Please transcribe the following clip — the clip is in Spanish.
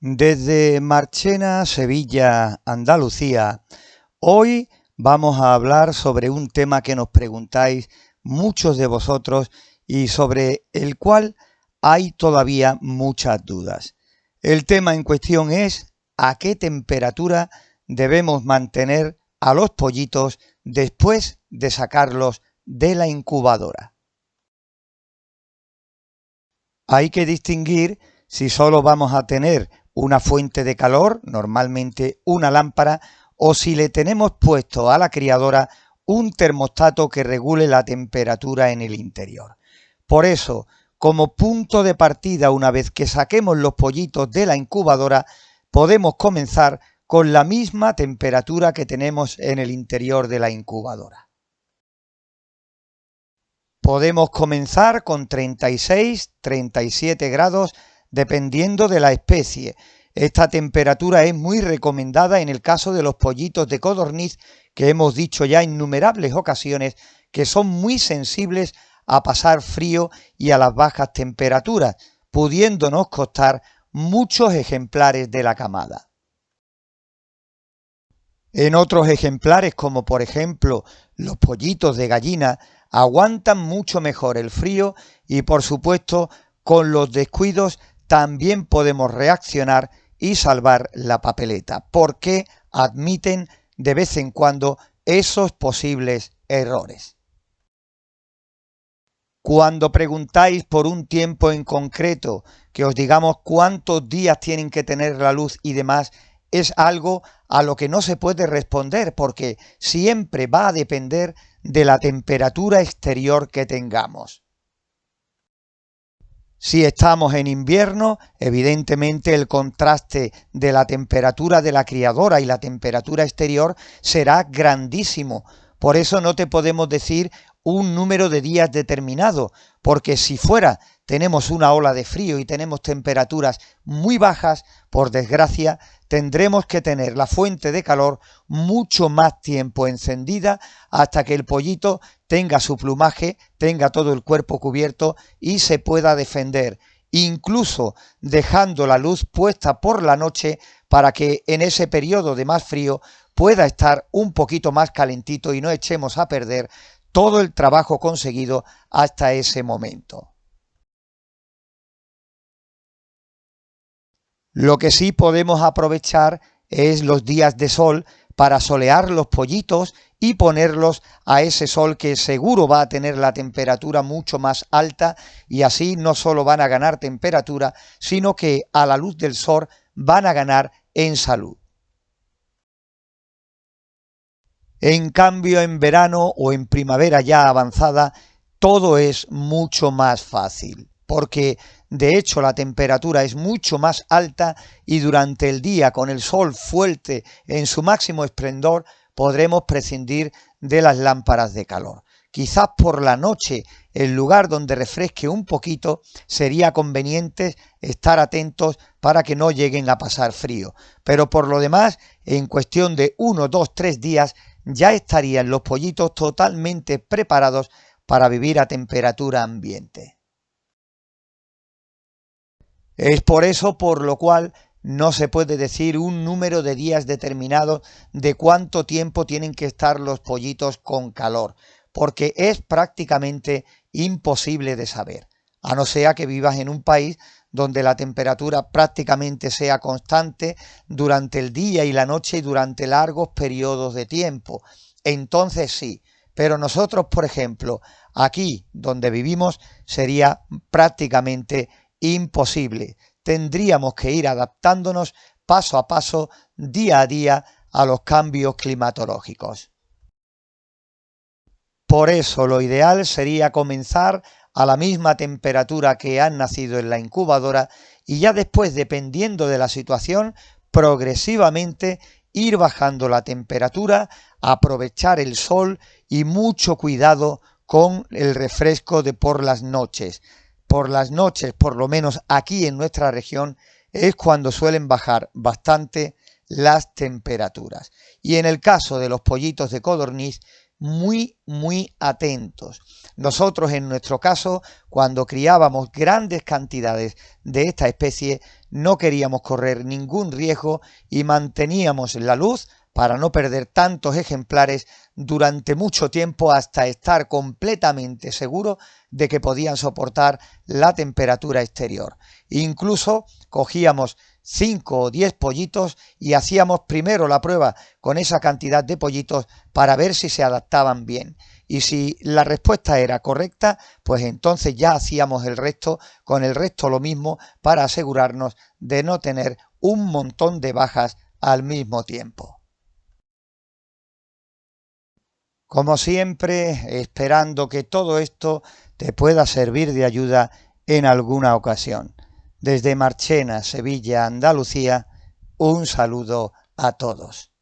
Desde Marchena, Sevilla, Andalucía, hoy vamos a hablar sobre un tema que nos preguntáis muchos de vosotros y sobre el cual hay todavía muchas dudas. El tema en cuestión es ¿a qué temperatura debemos mantener a los pollitos después de sacarlos de la incubadora? Hay que distinguir si solo vamos a tener una fuente de calor, normalmente una lámpara, o si le tenemos puesto a la criadora un termostato que regule la temperatura en el interior. Por eso, como punto de partida, una vez que saquemos los pollitos de la incubadora, podemos comenzar con la misma temperatura que tenemos en el interior de la incubadora. Podemos comenzar con 36, 37 grados dependiendo de la especie. Esta temperatura es muy recomendada en el caso de los pollitos de codorniz, que hemos dicho ya en innumerables ocasiones que son muy sensibles a pasar frío y a las bajas temperaturas, pudiéndonos costar muchos ejemplares de la camada. En otros ejemplares, como por ejemplo los pollitos de gallina, aguantan mucho mejor el frío y por supuesto con los descuidos también podemos reaccionar y salvar la papeleta, porque admiten de vez en cuando esos posibles errores. Cuando preguntáis por un tiempo en concreto, que os digamos cuántos días tienen que tener la luz y demás, es algo a lo que no se puede responder porque siempre va a depender de la temperatura exterior que tengamos. Si estamos en invierno, evidentemente el contraste de la temperatura de la criadora y la temperatura exterior será grandísimo. Por eso no te podemos decir un número de días determinado, porque si fuera tenemos una ola de frío y tenemos temperaturas muy bajas, por desgracia, tendremos que tener la fuente de calor mucho más tiempo encendida hasta que el pollito tenga su plumaje, tenga todo el cuerpo cubierto y se pueda defender, incluso dejando la luz puesta por la noche para que en ese periodo de más frío pueda estar un poquito más calentito y no echemos a perder todo el trabajo conseguido hasta ese momento. Lo que sí podemos aprovechar es los días de sol para solear los pollitos y ponerlos a ese sol que seguro va a tener la temperatura mucho más alta y así no solo van a ganar temperatura, sino que a la luz del sol van a ganar en salud. En cambio, en verano o en primavera ya avanzada, todo es mucho más fácil, porque de hecho la temperatura es mucho más alta y durante el día con el sol fuerte en su máximo esplendor podremos prescindir de las lámparas de calor. Quizás por la noche, el lugar donde refresque un poquito, sería conveniente estar atentos para que no lleguen a pasar frío. Pero por lo demás, en cuestión de 1, 2, 3 días, ya estarían los pollitos totalmente preparados para vivir a temperatura ambiente. Es por eso por lo cual no se puede decir un número de días determinado de cuánto tiempo tienen que estar los pollitos con calor, porque es prácticamente imposible de saber, a no ser que vivas en un país donde la temperatura prácticamente sea constante durante el día y la noche y durante largos periodos de tiempo. Entonces sí, pero nosotros, por ejemplo, aquí donde vivimos sería prácticamente imposible. Tendríamos que ir adaptándonos paso a paso, día a día, a los cambios climatológicos. Por eso lo ideal sería comenzar a la misma temperatura que han nacido en la incubadora y ya después, dependiendo de la situación, progresivamente ir bajando la temperatura, aprovechar el sol y mucho cuidado con el refresco de por las noches. Por las noches, por lo menos aquí en nuestra región, es cuando suelen bajar bastante las temperaturas. Y en el caso de los pollitos de codorniz, muy atentos. Nosotros, en nuestro caso, cuando criábamos grandes cantidades de esta especie, no queríamos correr ningún riesgo y manteníamos la luz para no perder tantos ejemplares durante mucho tiempo, hasta estar completamente seguros de que podían soportar la temperatura exterior. Incluso cogíamos 5 o 10 pollitos y hacíamos primero la prueba con esa cantidad de pollitos para ver si se adaptaban bien. Y si la respuesta era correcta, pues entonces ya hacíamos el resto, con el resto lo mismo, para asegurarnos de no tener un montón de bajas al mismo tiempo. Como siempre, esperando que todo esto te pueda servir de ayuda en alguna ocasión. Desde Marchena, Sevilla, Andalucía, un saludo a todos.